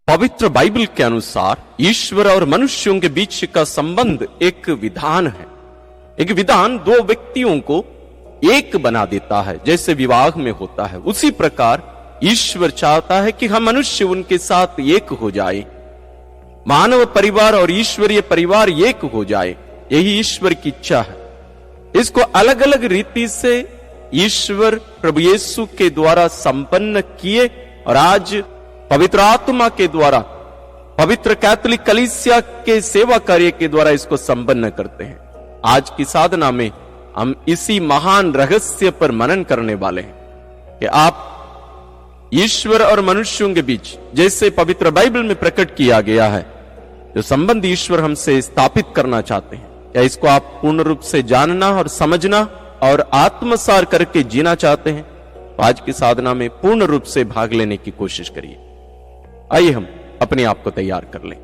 पवित्र बाइबल के अनुसार ईश्वर और मनुष्यों के बीच का संबंध एक विधान है। एक विधान दो व्यक्तियों को एक बना देता है, जैसे विवाह में होता है। उसी प्रकार ईश्वर चाहता है कि हम मनुष्य उनके साथ एक हो जाए, मानव परिवार और ईश्वरीय परिवार एक हो जाए। यही ईश्वर की इच्छा है। इसको अलग अलग रीति से ईश्वर प्रभु यीशु के द्वारा संपन्न किए और आज पवित्र आत्मा के द्वारा पवित्र कैथोलिक कलीसिया के सेवा कार्य के द्वारा इसको संपन्न करते हैं। आज की साधना में हम इसी महान रहस्य पर मनन करने वाले हैं कि आप ईश्वर और मनुष्यों के बीच जैसे पवित्र बाइबल में प्रकट किया गया है, जो संबंध ईश्वर हमसे स्थापित करना चाहते हैं, क्या इसको आप पूर्ण रूप से जानना और समझना और आत्मसार करके जीना चाहते हैं? तो आज की साधना में पूर्ण रूप से भाग लेने की कोशिश करिए। आइए हम अपने आप को तैयार कर लें।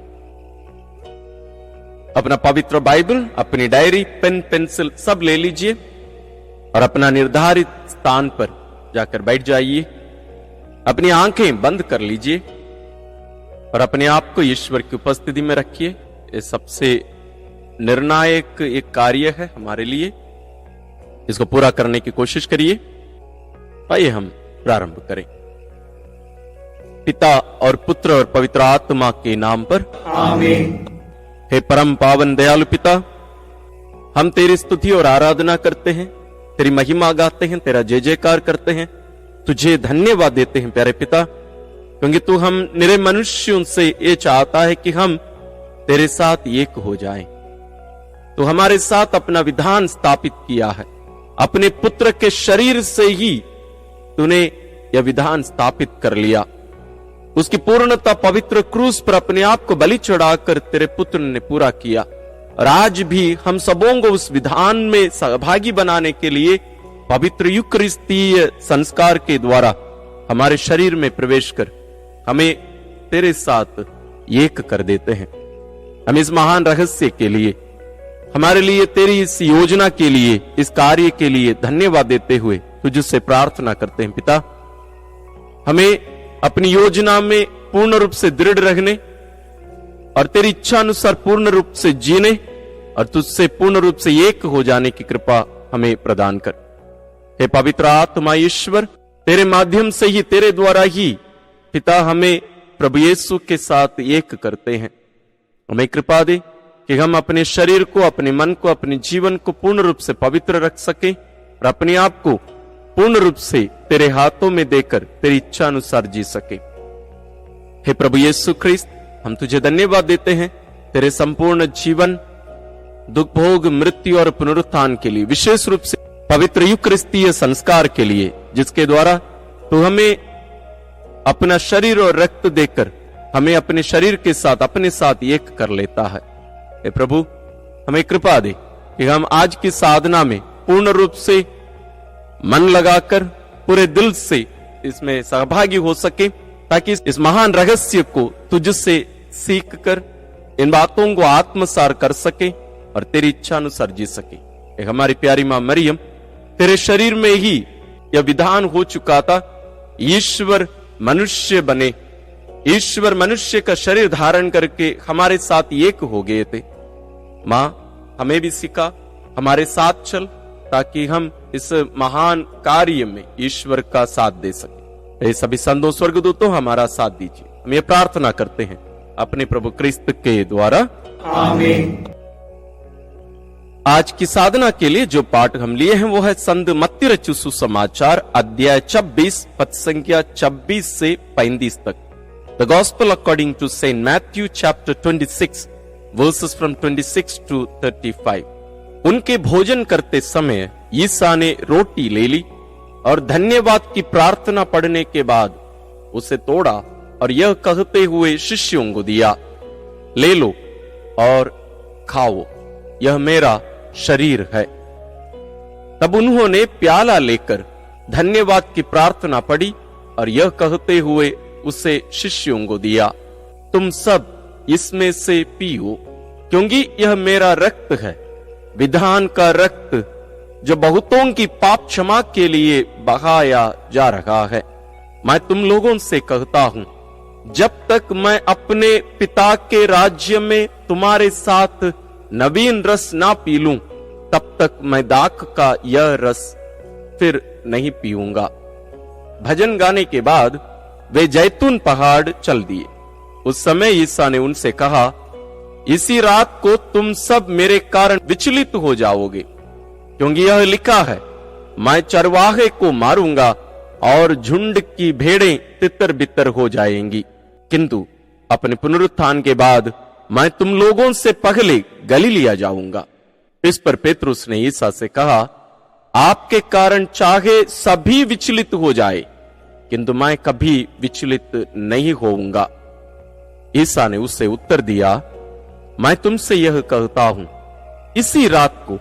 अपना पवित्र बाइबल, अपनी डायरी, पेन, पेंसिल सब ले लीजिए और अपना निर्धारित स्थान पर जाकर बैठ जाइए। अपनी आंखें बंद कर लीजिए और अपने आप को ईश्वर की उपस्थिति में रखिए। ये सबसे निर्णायक एक कार्य है हमारे लिए। इसको पूरा करने की कोशिश करिए। आइए हम प्रारंभ करें। पिता और पुत्र और पवित्र आत्मा के नाम पर आमीन। हे परम पावन दयालु पिता, हम तेरी स्तुति और आराधना करते हैं, तेरी महिमा गाते हैं, तेरा जय जयकार करते हैं, तुझे धन्यवाद देते हैं प्यारे पिता, क्योंकि तू हम निरे मनुष्यों से ये चाहता है कि हम तेरे साथ एक हो जाएं। तू हमारे साथ अपना विधान स्थापित किया है। अपने पुत्र के शरीर से ही तूने यह विधान स्थापित कर लिया। उसकी पूर्णता पवित्र क्रूस पर अपने आप को बलि चढ़ाकर तेरे पुत्र ने पूरा किया। और आज भी हम सबों को उस विधान में सहभागी बनाने के लिए पवित्र यूकरिस्तीय संस्कार के द्वारा हमारे शरीर में प्रवेश कर हमें तेरे साथ एक कर देते हैं। हम इस महान रहस्य के लिए, हमारे लिए तेरी इस योजना के लिए, इस कार्य के लिए धन्यवाद देते हुए तुझसे प्रार्थना करते हैं पिता, हमें अपनी योजना में पूर्ण रूप से दृढ़ रहने और तेरी इच्छा अनुसार पूर्ण रूप से जीने और तुझसे पूर्ण रूप से एक हो जाने की कृपा हमें प्रदान कर। हे पवित्र आत्मा ईश्वर, तेरे माध्यम से ही, तेरे द्वारा ही पिता हमें प्रभु यीशु के साथ एक करते हैं। हमें कृपा दे कि हम अपने शरीर को, अपने मन को, अपने जीवन को पूर्ण रूप से पवित्र रख सके और अपने आप को पूर्ण रूप से तेरे हाथों में देकर तेरी इच्छा अनुसार जी सके। हे प्रभु यीशु ख्रिस्त, हम तुझे धन्यवाद देते हैं तेरे संपूर्ण जीवन, दुख भोग, मृत्यु और पुनरुत्थान के लिए, विशेष रूप से पवित्र यूकरिस्तीय संस्कार के लिए, जिसके द्वारा तू हमें अपना शरीर और रक्त देकर हमें अपने शरीर के साथ अपने साथ एक कर लेता है। हे प्रभु, हमें कृपा दे कि हम आज की साधना में पूर्ण रूप से मन लगाकर पूरे दिल से इसमें सहभागी हो सके, ताकि इस महान रहस्य को तुझसे सीख कर इन बातों को आत्मसार कर सके और तेरी इच्छा अनुसार जी सके। एक हमारी प्यारी मां मरियम, तेरे शरीर में ही यह विधान हो चुका था, ईश्वर मनुष्य बने, ईश्वर मनुष्य का शरीर धारण करके हमारे साथ एक हो गए थे। मां, हमें भी सिखा, हमारे साथ चल, ताकि हम इस महान कार्य में ईश्वर का साथ दे सके। ये सभी संतों, स्वर्गदूतों, हमारा साथ दीजिए। हम ये प्रार्थना करते हैं अपने प्रभु क्रिस्त के द्वारा, आमीन। आज की साधना के लिए जो पाठ हम लिए हैं वो है संत मत्ती रचित सुसमाचार अध्याय 26 पद संख्या 26 से 35 तक। The gospel according to Saint Matthew chapter 26 verses from 26 to 35। उनके भोजन करते समय यीशु ने रोटी ले ली और धन्यवाद की प्रार्थना पढ़ने के बाद उसे तोड़ा और यह कहते हुए शिष्यों को दिया, ले लो और खाओ, यह मेरा शरीर है। तब उन्होंने प्याला लेकर धन्यवाद की प्रार्थना पढ़ी और यह कहते हुए उसे शिष्यों को दिया, तुम सब इसमें से पियो, क्योंकि यह मेरा रक्त है, विधान का रक्त, जो बहुतों की पाप क्षमा के लिए बहाया जा रहा है। मैं तुम लोगों से कहता हूं, जब तक मैं अपने पिता के राज्य में तुम्हारे साथ नवीन रस ना पी लूं, तब तक मैं दाख का यह रस फिर नहीं पीऊंगा। भजन गाने के बाद वे जैतून पहाड़ चल दिए। उस समय ईसा ने उनसे कहा, इसी रात को तुम सब मेरे कारण विचलित हो जाओगे, क्योंकि यह लिखा है, मैं चरवाहे को मारूंगा और झुंड की भेड़ें तितर बितर हो जाएंगी। किंतु अपने पुनरुत्थान के बाद मैं तुम लोगों से पहले गलीलिया जाऊंगा। इस पर पेतरुस ने ईसा से कहा, आपके कारण चाहे सभी विचलित हो जाए, किंतु मैं कभी विचलित नहीं होऊंगा। ईसा ने उससे उत्तर दिया, मैं तुमसे यह कहता हूं, इसी रात को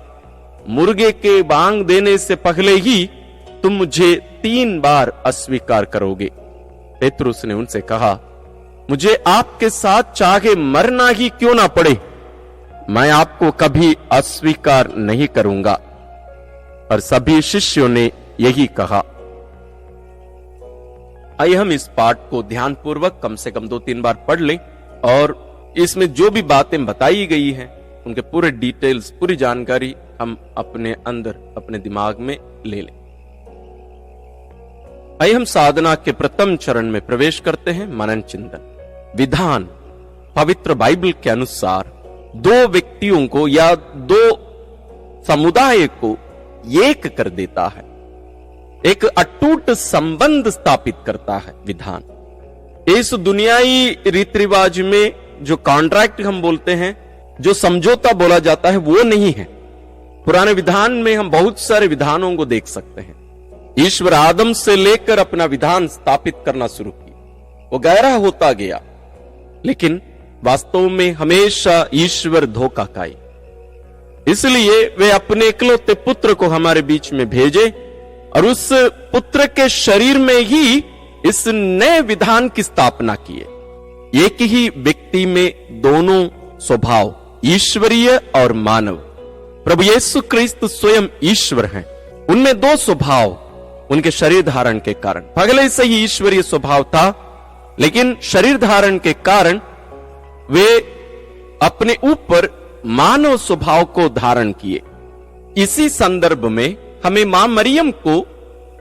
मुर्गे के बांग देने से पहले ही तुम मुझे 3 बार अस्वीकार करोगे। पेतरुस ने उनसे कहा, मुझे आपके साथ चाहे मरना ही क्यों ना पड़े, मैं आपको कभी अस्वीकार नहीं करूंगा। और सभी शिष्यों ने यही कहा। आइए हम इस पाठ को ध्यानपूर्वक कम से कम 2-3 बार पढ़ लें और इसमें जो भी बातें बताई गई हैं उनके पूरे डिटेल्स, पूरी जानकारी हम अपने अंदर, अपने दिमाग में ले लें। आइए हम साधना के प्रथम चरण में प्रवेश करते हैं, मनन चिंतन। विधान पवित्र बाइबल के अनुसार 2 व्यक्तियों को या 2 समुदाय को एक कर देता है, एक अटूट संबंध स्थापित करता है। विधान इस दुनियाई रीति रिवाज में जो कॉन्ट्रैक्ट हम बोलते हैं, जो समझौता बोला जाता है, वो नहीं है। पुराने विधान में हम बहुत सारे विधानों को देख सकते हैं। ईश्वर आदम से लेकर अपना विधान स्थापित करना शुरू किया, वो गहरा होता गया, लेकिन वास्तव में हमेशा ईश्वर धोखा खाए। इसलिए वे अपने इकलौते पुत्र को हमारे बीच में भेजे और उस पुत्र के शरीर में ही इस नए विधान की स्थापना किए। एक ही व्यक्ति में दोनों स्वभाव, ईश्वरीय और मानव। प्रभु यीशु क्रिस्त स्वयं ईश्वर हैं। उनमें 2 स्वभाव उनके शरीर धारण के कारण, पहले से ही ईश्वरीय स्वभाव था, लेकिन शरीर धारण के कारण वे अपने ऊपर मानव स्वभाव को धारण किए। इसी संदर्भ में हमें मां मरियम को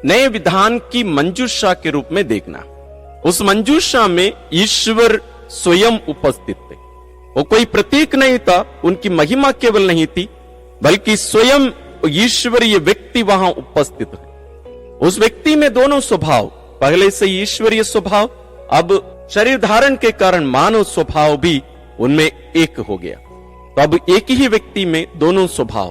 नए विधान की मंजूषा के रूप में देखना। उस मंजूषा में ईश्वर स्वयं उपस्थित थे। वो कोई प्रतीक नहीं था, उनकी महिमा केवल नहीं थी, बल्कि स्वयं ईश्वरीय व्यक्ति वहां उपस्थित है। उस व्यक्ति में दोनों स्वभाव, पहले से ईश्वरीय स्वभाव, अब शरीर धारण के कारण मानव स्वभाव भी उनमें एक हो गया। तो अब एक ही व्यक्ति में दोनों स्वभाव,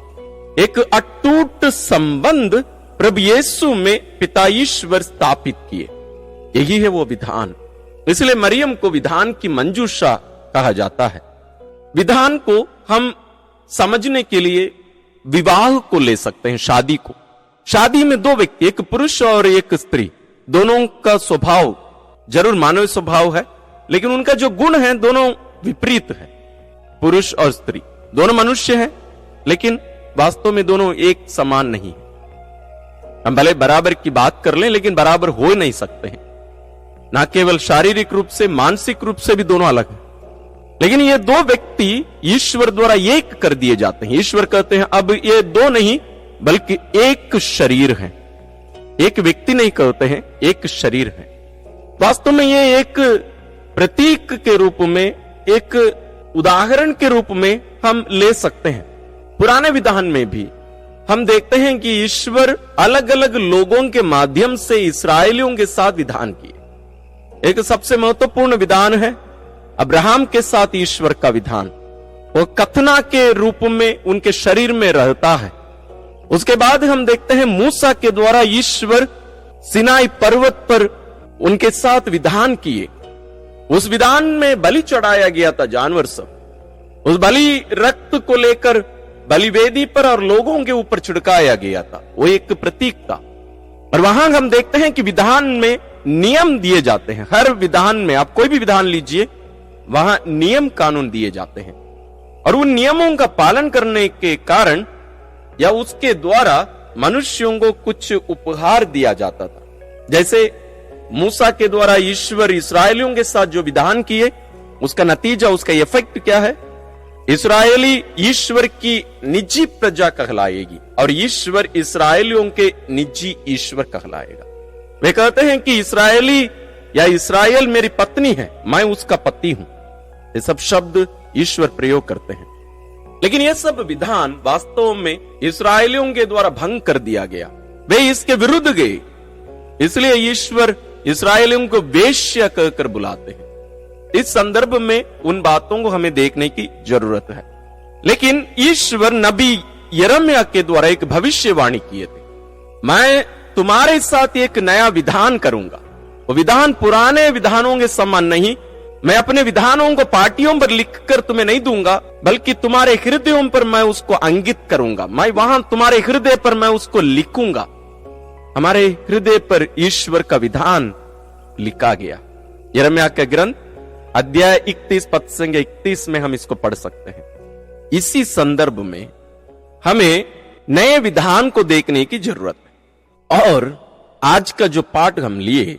एक अटूट संबंध प्रभु यीशु में पिता ईश्वर स्थापित किए। यही है वो विधान। इसलिए मरियम को विधान की मंजूषा कहा जाता है। विधान को हम समझने के लिए विवाह को ले सकते हैं, शादी को। शादी में 2 व्यक्ति, एक पुरुष और एक स्त्री, दोनों का स्वभाव जरूर मानव स्वभाव है, लेकिन उनका जो गुण है दोनों विपरीत है। पुरुष और स्त्री दोनों मनुष्य हैं, लेकिन वास्तव में दोनों एक समान नहीं है। हम भले बराबर की बात कर लें, लेकिन बराबर हो नहीं सकते हैं। ना केवल शारीरिक रूप से, मानसिक रूप से भी दोनों अलग हैं। लेकिन ये 2 व्यक्ति ईश्वर द्वारा एक कर दिए जाते हैं। ईश्वर कहते हैं अब ये 2 नहीं बल्कि एक शरीर है। एक व्यक्ति नहीं कहते हैं, एक शरीर है। वास्तव में ये एक प्रतीक के रूप में, एक उदाहरण के रूप में हम ले सकते हैं। पुराने विधान में भी हम देखते हैं कि ईश्वर अलग अलग लोगों के माध्यम से इस्राएलियों के साथ विधान किए। एक सबसे महत्वपूर्ण विधान है अब्राहम के साथ ईश्वर का विधान। वो कथना के रूप में उनके शरीर में रहता है। उसके बाद हम देखते हैं मूसा के द्वारा ईश्वर सिनाई पर्वत पर उनके साथ विधान किए। उस विधान में बलि चढ़ाया गया था, जानवर सब। उस बलि रक्त को लेकर बलिवेदी पर और लोगों के ऊपर छिड़काया गया था। वो एक प्रतीक था। और वहां हम देखते हैं कि विधान में नियम दिए जाते हैं। हर विधान में आप कोई भी विधान लीजिए, वहां नियम कानून दिए जाते हैं, और उन नियमों का पालन करने के कारण या उसके द्वारा मनुष्यों को कुछ उपहार दिया जाता था। जैसे मूसा के द्वारा ईश्वर इसराइलियों के साथ जो विधान किए, उसका नतीजा, उसका इफेक्ट क्या है? इसराइली ईश्वर की निजी प्रजा कहलाएगी और ईश्वर इसराइलियों के निजी ईश्वर कहलाएगा। वे कहते हैं कि इसराइली या इसराइल मेरी पत्नी है, मैं उसका पति हूं। ये सब शब्द ईश्वर प्रयोग करते हैं, लेकिन यह सब विधान वास्तव में इसराइलियों के द्वारा भंग कर दिया गया। वे इसके विरुद्ध गए, इसलिए ईश्वर इसराइलियों को वेश्या कहकर बुलाते हैं। इस संदर्भ में उन बातों को हमें देखने की जरूरत है। लेकिन ईश्वर नबी यिर्मयाह के द्वारा एक भविष्यवाणी किए थे, मैं तुम्हारे साथ एक नया विधान करूंगा। वो विधान पुराने विधानों के समान नहीं। मैं अपने विधानों को पाटियों पर लिखकर तुम्हें नहीं दूंगा, बल्कि तुम्हारे हृदयों पर मैं उसको अंकित करूंगा। मैं वहां तुम्हारे हृदय पर मैं उसको लिखूंगा। हमारे हृदय पर ईश्वर का विधान लिखा गया। यिर्मयाह का ग्रंथ अध्याय 31 पद संख्या 31 में हम इसको पढ़ सकते हैं। इसी संदर्भ में हमें नए विधान को देखने की जरूरत है। और आज का जो पाठ हम लिए,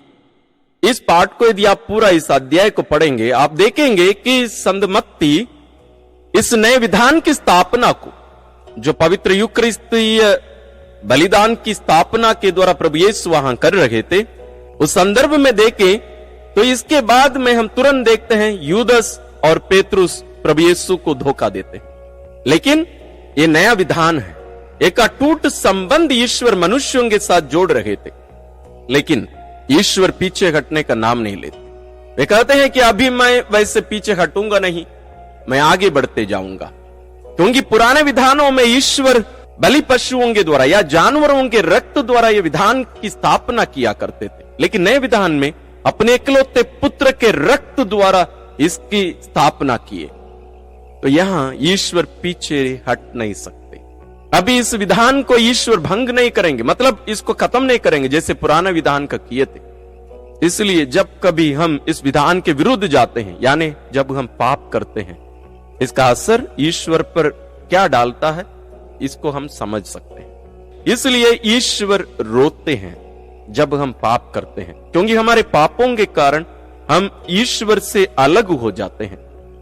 इस पाठ को यदि आप पूरा इस अध्याय को पढ़ेंगे, आप देखेंगे कि संत मत्ती इस नए विधान की स्थापना को, जो पवित्र यूकरिस्तीय बलिदान की स्थापना के द्वारा प्रभु यीशु वहां कर रहे थे, उस संदर्भ में देखें तो इसके बाद में हम तुरंत देखते हैं यूदस और पेतरुस प्रभु यीशु को धोखा देते हैं। लेकिन यह नया विधान है, एक अटूट संबंध ईश्वर मनुष्यों के साथ जोड़ रहे थे, लेकिन ईश्वर पीछे हटने का नाम नहीं लेते। वे कहते हैं कि अभी मैं वैसे पीछे हटूंगा नहीं, मैं आगे बढ़ते जाऊंगा। क्योंकि पुराने विधानों में ईश्वर बलि पशुओं के द्वारा या जानवरों के रक्त द्वारा यह विधान की स्थापना किया करते थे, लेकिन नए विधान में अपने इकलौते पुत्र के रक्त द्वारा इसकी स्थापना किए। तो यहां ईश्वर पीछे हट नहीं सकते। अभी इस विधान को ईश्वर भंग नहीं करेंगे, मतलब इसको खत्म नहीं करेंगे जैसे पुराना विधान का किए थे। इसलिए जब कभी हम इस विधान के विरुद्ध जाते हैं, यानी जब हम पाप करते हैं, इसका असर ईश्वर पर क्या डालता है, इसको हम समझ सकते हैं। इसलिए ईश्वर रोते हैं जब हम पाप करते हैं, क्योंकि हमारे पापों के कारण हम ईश्वर से अलग हो जाते हैं,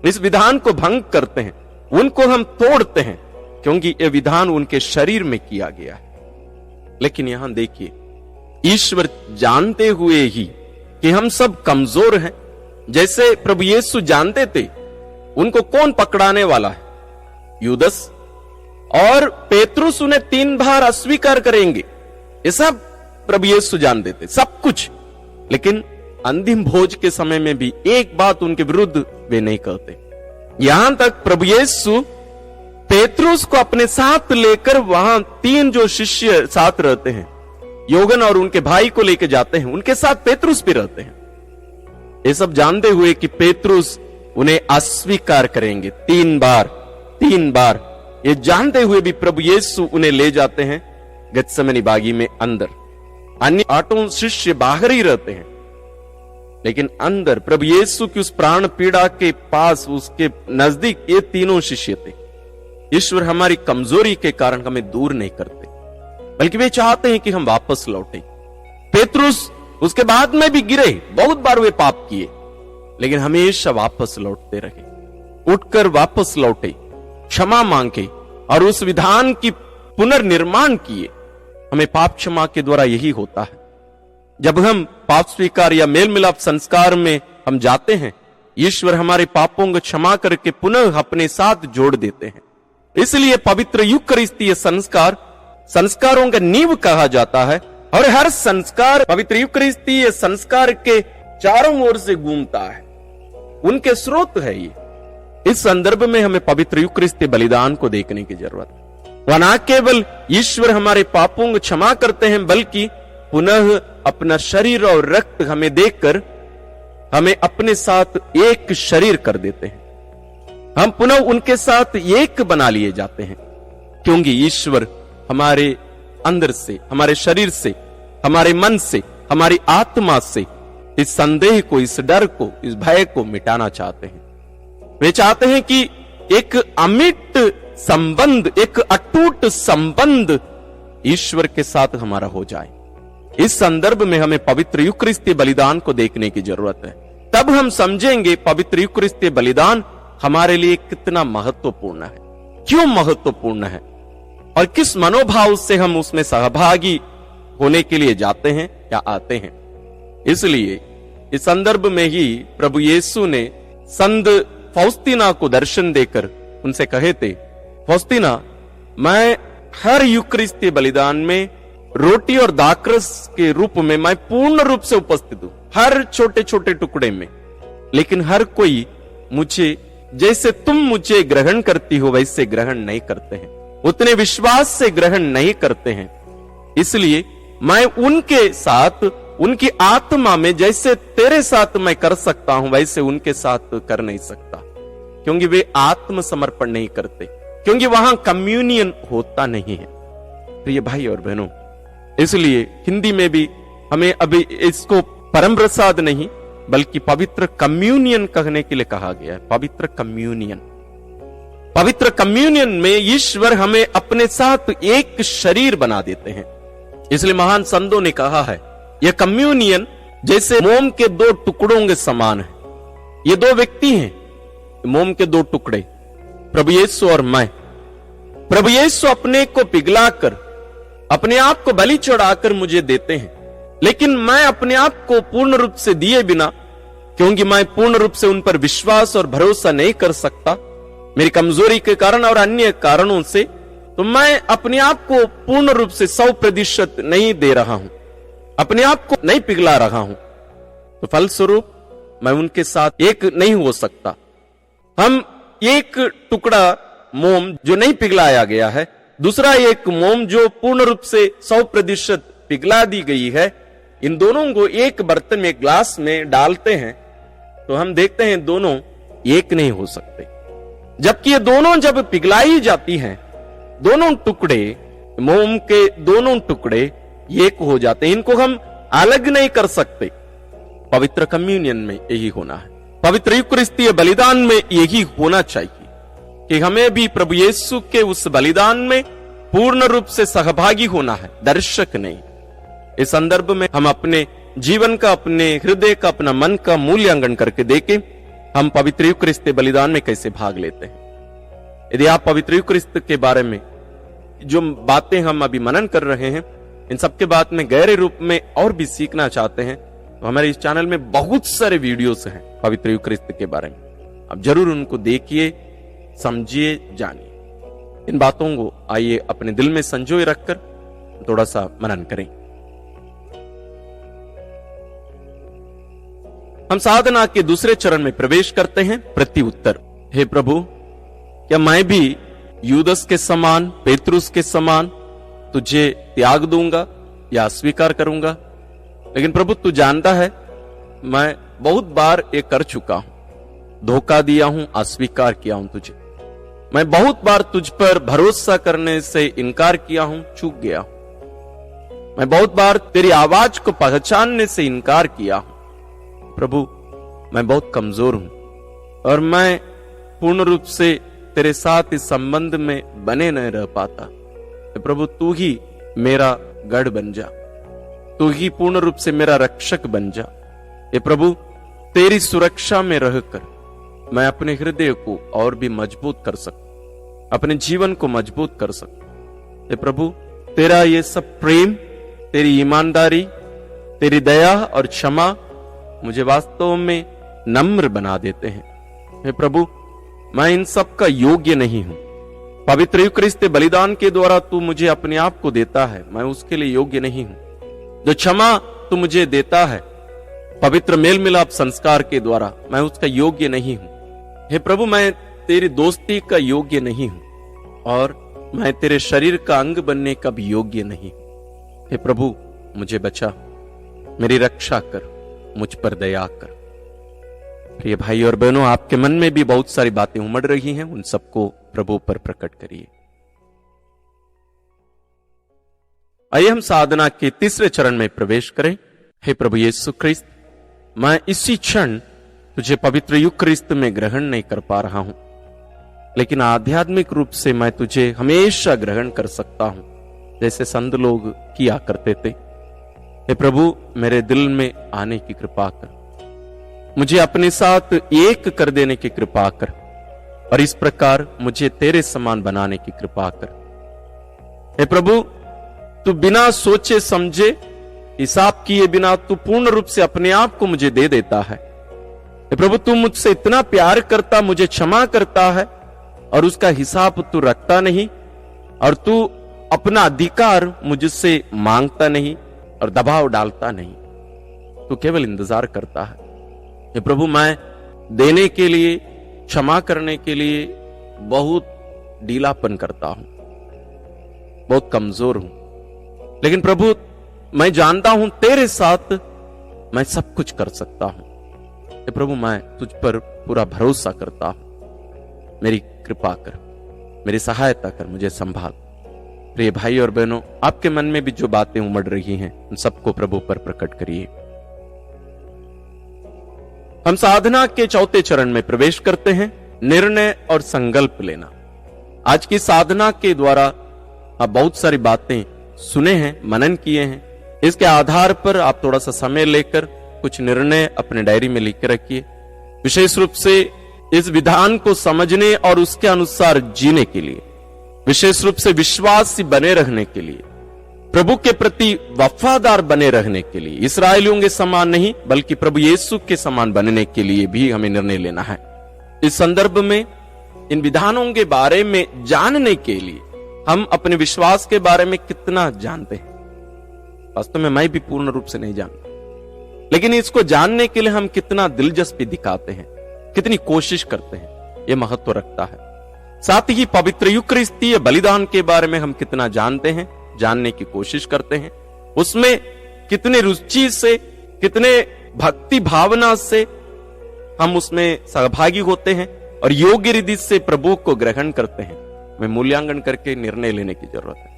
इस विधान को भंग करते हैं, उनको हम तोड़ते हैं, क्योंकि यह विधान उनके शरीर में किया गया है। लेकिन यहां देखिए, ईश्वर जानते हुए ही कि हम सब कमजोर हैं, जैसे प्रभु यीशु जानते थे उनको कौन पकड़ाने वाला है, यूदस, और पेतरुस उन्हें 3 बार अस्वीकार करेंगे, ये सब प्रभु यीशु जानते थे, सब कुछ। लेकिन अंतिम भोज के समय में भी एक बात उनके विरुद्ध वे नहीं कहते। यहां तक प्रभु यीशु पेतरुस को अपने साथ लेकर वहां 3 जो शिष्य साथ रहते हैं, योगन और उनके भाई को लेकर जाते हैं, उनके साथ पेतरुस भी रहते हैं। ये सब जानते हुए कि पेतरुस उन्हें अस्वीकार करेंगे 3 बार, ये जानते हुए भी प्रभु यीशु उन्हें ले जाते हैं गत्सेमनी बागी में अंदर। अन्य 8 शिष्य बाहर ही रहते हैं, लेकिन अंदर प्रभु यीशु की उस प्राण पीड़ा के पास, उसके नजदीक ये 3 शिष्य थे। ईश्वर हमारी कमजोरी के कारण हमें दूर नहीं करते, बल्कि वे चाहते हैं कि हम वापस लौटे। पेतरुस उसके बाद में भी गिरे, बहुत बार वे पाप किए, लेकिन हमेशा वापस लौटते रहे, उठकर वापस लौटे, क्षमा मांगे और उस विधान की पुनर्निर्माण किए। हमें पाप क्षमा के द्वारा यही होता है। जब हम पाप स्वीकार या मेल मिलाप संस्कार में हम जाते हैं, ईश्वर हमारे पापों को क्षमा करके पुनः अपने साथ जोड़ देते हैं। इसलिए पवित्र यूकरिस्तीय संस्कारों का नींव कहा जाता है, और हर संस्कार पवित्र यूकरिस्तीय संस्कार के चारों ओर से घूमता है, उनके स्रोत है ये। इस संदर्भ में हमें पवित्र यूकरिस्तीय बलिदान को देखने की जरूरत है। वह न केवल ईश्वर हमारे पापों को क्षमा करते हैं, बल्कि पुनः अपना शरीर और रक्त हमें देकर हमें अपने साथ एक शरीर कर देते हैं। हम पुनः उनके साथ एक बना लिए जाते हैं, क्योंकि ईश्वर हमारे अंदर से, हमारे शरीर से, हमारे मन से, हमारी आत्मा से इस संदेह को, इस डर को, इस भय को मिटाना चाहते हैं। वे चाहते हैं कि एक अमिट संबंध, एक अटूट संबंध ईश्वर के साथ हमारा हो जाए। इस संदर्भ में हमें पवित्र यूकरिस्तीय बलिदान को देखने की जरूरत है। तब हम समझेंगे पवित्र यूकरिस्तीय बलिदान हमारे लिए कितना महत्वपूर्ण है, क्यों महत्वपूर्ण है और किस मनोभाव से हम उसमें सहभागी होने के लिए जाते हैं या आते हैं। इसलिए इस संदर्भ में ही प्रभु यीशु ने संत फौस्तीना को दर्शन देकर उनसे कहे थे, फौस्तीना, मैं हर यूकरिस्तीय बलिदान में रोटी और दाखरस के रूप में मैं पूर्ण रूप से उपस्थित हूं, हर छोटे छोटे टुकड़े में, लेकिन हर कोई मुझे जैसे तुम मुझे ग्रहण करती हो वैसे ग्रहण नहीं करते हैं, उतने विश्वास से ग्रहण नहीं करते हैं। इसलिए मैं उनके साथ उनकी आत्मा में जैसे तेरे साथ मैं कर सकता हूं वैसे उनके साथ कर नहीं सकता, क्योंकि वे आत्मसमर्पण नहीं करते, क्योंकि वहां कम्युनियन होता नहीं है। तो ये भाई और बहनों, इसलिए हिंदी में भी हमें अभी इसको परम प्रसाद नहीं बल्कि पवित्र कम्युनियन कहने के लिए कहा गया है। पवित्र कम्युनियन, पवित्र कम्युनियन में ईश्वर हमें अपने साथ एक शरीर बना देते हैं। इसलिए महान संतों ने कहा है, यह कम्युनियन जैसे मोम के दो टुकड़ों के समान है। ये दो व्यक्ति हैं, मोम के दो टुकड़े, प्रभु यीशु और मैं। प्रभु यीशु अपने को पिघलाकर, अपने आप को बलि चढ़ाकर मुझे देते हैं, लेकिन मैं अपने आप को पूर्ण रूप से दिए बिना, क्योंकि मैं पूर्ण रूप से उन पर विश्वास और भरोसा नहीं कर सकता मेरी कमजोरी के कारण और अन्य कारणों से, तो मैं अपने आप को पूर्ण रूप से 100% नहीं दे रहा हूं, अपने आप को नहीं पिघला रहा हूं, तो फलस्वरूप मैं उनके साथ एक नहीं हो सकता। हम एक टुकड़ा मोम जो नहीं पिघलाया गया है, दूसरा एक मोम जो पूर्ण रूप से 100% पिघला दी गई है, इन दोनों को एक बर्तन में, ग्लास में डालते हैं तो हम देखते हैं दोनों एक नहीं हो सकते। जबकि ये दोनों जब पिघलाई जाती हैं, दोनों टुकड़े, मोम के दोनों टुकड़े एक हो जाते हैं। इनको हम अलग नहीं कर सकते। पवित्र कम्युनियन में यही होना है, पवित्र यूकरिस्तीय बलिदान में यही होना चाहिए कि हमें भी प्रभु यीशु के उस बलिदान में पूर्ण रूप से सहभागी होना है, दर्शक नहीं। इस संदर्भ में हम अपने जीवन का, अपने हृदय का, अपना मन का मूल्यांकन करके देखें हम पवित्र यूकरिस्तीय बलिदान में कैसे भाग लेते हैं। यदि आप पवित्र यूकरिस्त के बारे में जो बातें हम अभी मनन कर रहे हैं, इन सबके बात में गहरे रूप में और भी सीखना चाहते हैं, तो हमारे इस चैनल में बहुत सारे वीडियोस हैं पवित्र यूकरिस्त के बारे में। आप जरूर उनको देखिए, समझिए, जानिए। इन बातों को आइए अपने दिल में संजोए रखकर थोड़ा सा मनन करें। हम साधना के दूसरे चरण में प्रवेश करते हैं, प्रति उत्तर। हे प्रभु, क्या मैं भी यूदस के समान, पेतरुस के समान तुझे त्याग दूंगा या अस्वीकार करूंगा? लेकिन प्रभु, तू जानता है मैं बहुत बार ये कर चुका हूं, धोखा दिया हूं, अस्वीकार किया हूं तुझे। मैं बहुत बार तुझ पर भरोसा करने से इनकार किया हूं, चूक गया हूं। मैं बहुत बार तेरी आवाज को पहचानने से इनकार किया हूं। प्रभु, मैं बहुत कमजोर हूं और मैं पूर्ण रूप से तेरे साथ इस संबंध में बने नहीं रह पाता। प्रभु, तू ही मेरा गढ़ बन जा, तू ही पूर्ण रूप से मेरा रक्षक बन जा। ये प्रभु, तेरी सुरक्षा में रहकर मैं अपने हृदय को और भी मजबूत कर सकूं, अपने जीवन को मजबूत कर सकूं। ये प्रभु, तेरा ये सब प्रेम, तेरी ईमानदारी, तेरी दया और क्षमा मुझे वास्तव में नम्र बना देते हैं। हे प्रभु, मैं इन सब का योग्य नहीं हूं। पवित्र यूकरिस्तीय बलिदान के द्वारा तू मुझे अपने आप को देता है, मैं उसके लिए योग्य नहीं हूं। जो क्षमा तू मुझे देता है पवित्र मेल मिलाप संस्कार के द्वारा, मैं उसका योग्य नहीं हूं। हे प्रभु, मैं तेरी दोस्ती का योग्य नहीं हूं और मैं तेरे शरीर का अंग बनने का भी योग्य नहीं हूं। हे प्रभु, मुझे बचा, मेरी रक्षा कर, मुझ पर दया कर। प्रिय भाई और बहनों, आपके मन में भी बहुत सारी बातें उमड़ रही हैं, उन सबको प्रभु पर प्रकट करिए। आइए हम साधना के तीसरे चरण में प्रवेश करें। हे प्रभु यीशु ख्रिस्त, मैं इसी क्षण तुझे पवित्र यूकरिस्त में ग्रहण नहीं कर पा रहा हूं, लेकिन आध्यात्मिक रूप से मैं तुझे हमेशा ग्रहण कर सकता हूं, जैसे संत लोग किया करते थे। हे प्रभु, मेरे दिल में आने की कृपा कर, मुझे अपने साथ एक कर देने की कृपा कर, और इस प्रकार मुझे तेरे समान बनाने की कृपा कर। हे प्रभु, तू बिना सोचे समझे, हिसाब किए बिना तू पूर्ण रूप से अपने आप को मुझे दे देता है। हे प्रभु, तू मुझसे इतना प्यार करता, मुझे क्षमा करता है, और उसका हिसाब तू रखता नहीं, और तू अपना अधिकार मुझसे मांगता नहीं और दबाव डालता नहीं, तू केवल इंतजार करता है। हे प्रभु, मैं देने के लिए, क्षमा करने के लिए बहुत ढीलापन करता हूं, बहुत कमजोर हूं, लेकिन प्रभु मैं जानता हूं तेरे साथ मैं सब कुछ कर सकता हूं। हे प्रभु, मैं तुझ पर पूरा भरोसा करता हूं, मेरी कृपा कर, मेरी सहायता कर, मुझे संभाल। प्रिय भाई और बहनों, आपके मन में भी जो बातें उमड़ रही हैं उन सबको प्रभु पर प्रकट करिए। हम साधना के चौथे चरण में प्रवेश करते हैं, निर्णय और संकल्प लेना। आज की साधना के द्वारा आप बहुत सारी बातें सुने हैं, मनन किए हैं, इसके आधार पर आप थोड़ा सा समय लेकर कुछ निर्णय अपने डायरी में लिख के रखिए, विशेष रूप से इस विधान को समझने और उसके अनुसार जीने के लिए, विशेष रूप से विश्वासी बने रहने के लिए, प्रभु के प्रति वफादार बने रहने के लिए, इस्राएलियों के समान नहीं बल्कि प्रभु यीशु के समान बनने के लिए भी हमें निर्णय लेना है। इस संदर्भ में इन विधानों के बारे में जानने के लिए हम अपने विश्वास के बारे में कितना जानते हैं। वास्तव में मैं भी पूर्ण रूप से नहीं जानता, लेकिन इसको जानने के लिए हम कितना दिलचस्पी दिखाते हैं, कितनी कोशिश करते हैं, यह महत्व रखता है। साथ ही पवित्र यूकरिस्तीय बलिदान के बारे में हम कितना जानते हैं, जानने की कोशिश करते हैं, उसमें कितने रुचि से, कितने भक्ति भावना से हम उसमें सहभागी होते हैं और योग्य रीति से प्रभु को ग्रहण करते हैं, में मूल्यांकन करके निर्णय लेने की जरूरत है।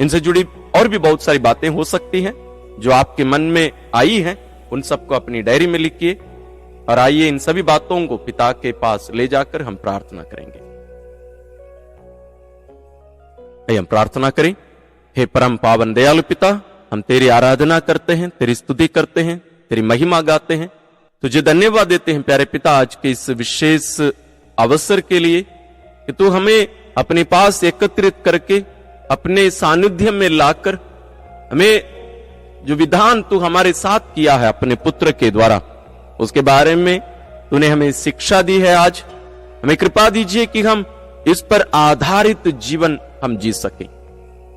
इनसे जुड़ी और भी बहुत सारी बातें हो सकती हैं जो आपके मन में आई हैं, उन सबको अपनी डायरी में लिखिए, और आइए इन सभी बातों को पिता के पास ले जाकर हम प्रार्थना करेंगे। हम प्रार्थना करें। हे परम पावन दयालु पिता, हम तेरी आराधना करते हैं, तेरी स्तुति करते हैं, तेरी महिमा गाते हैं, तुझे धन्यवाद देते हैं प्यारे पिता आज के इस विशेष अवसर के लिए कि तू हमें अपने पास एकत्रित करके अपने सानिध्य में लाकर हमें जो विधान तू हमारे साथ किया है अपने पुत्र के द्वारा, उसके बारे में तूने हमें शिक्षा दी है। आज हमें कृपा दीजिए कि हम इस पर आधारित जीवन हम जी सके,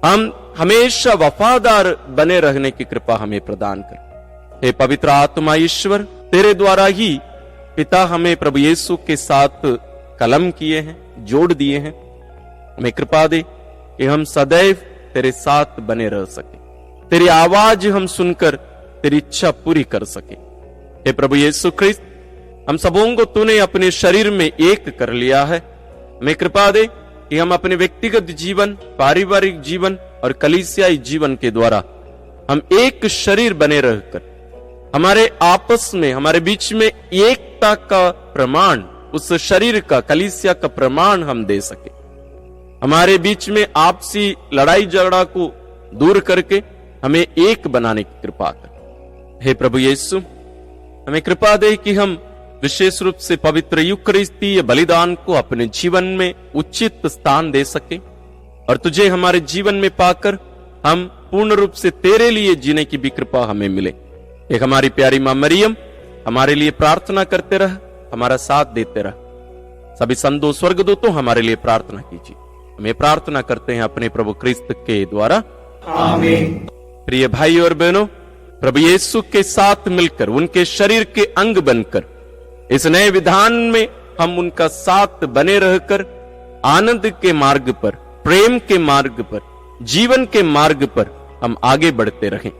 हम हमेशा वफादार बने रहने की कृपा हमें प्रदान कर। हे पवित्र आत्मा ईश्वर, तेरे द्वारा ही पिता हमें प्रभु यीशु के साथ कलम किए हैं, जोड़ दिए हैं। हमें कृपा दे कि हम सदैव तेरे साथ बने रह सके, तेरी आवाज हम सुनकर तेरी इच्छा पूरी कर सके। हे प्रभु यीशु ख्रिस्त, हम सबों को तूने अपने शरीर में एक कर लिया है। हमें कृपा दे कि हम अपने व्यक्तिगत जीवन, पारिवारिक जीवन और कलीसियाई जीवन के द्वारा हम एक शरीर बने रहकर हमारे आपस में, हमारे बीच में एकता का प्रमाण, उस शरीर का, कलीसिया का प्रमाण हम दे सके। हमारे बीच में आपसी लड़ाई झगड़ा को दूर करके हमें एक बनाने की कृपा कर। हे प्रभु यीशु, हमें कृपा दे कि हम विशेष रूप से पवित्र यूकरिस्तीय बलिदान को अपने जीवन में उचित स्थान दे सके और तुझे हमारे जीवन में पाकर हम पूर्ण रूप से तेरे लिए जीने की भी कृपा हमें मिले। एक हमारी प्यारी मां मरियम हमारे लिए प्रार्थना करते रह, हमारा साथ देते रह। सभी संतों, स्वर्गदूतों हमारे लिए प्रार्थना कीजिए। हमें प्रार्थना करते हैं अपने प्रभु क्रिस्त के द्वारा, आमीन। प्रिय भाई और बहनों, प्रभु यीशु के साथ मिलकर, उनके शरीर के अंग बनकर इस नए विधान में हम उनका साथ बने रहकर आनंद के मार्ग पर, प्रेम के मार्ग पर, जीवन के मार्ग पर हम आगे बढ़ते रहें।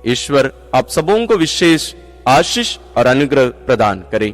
ईश्वर आप सबों को विशेष आशीष और अनुग्रह प्रदान करें।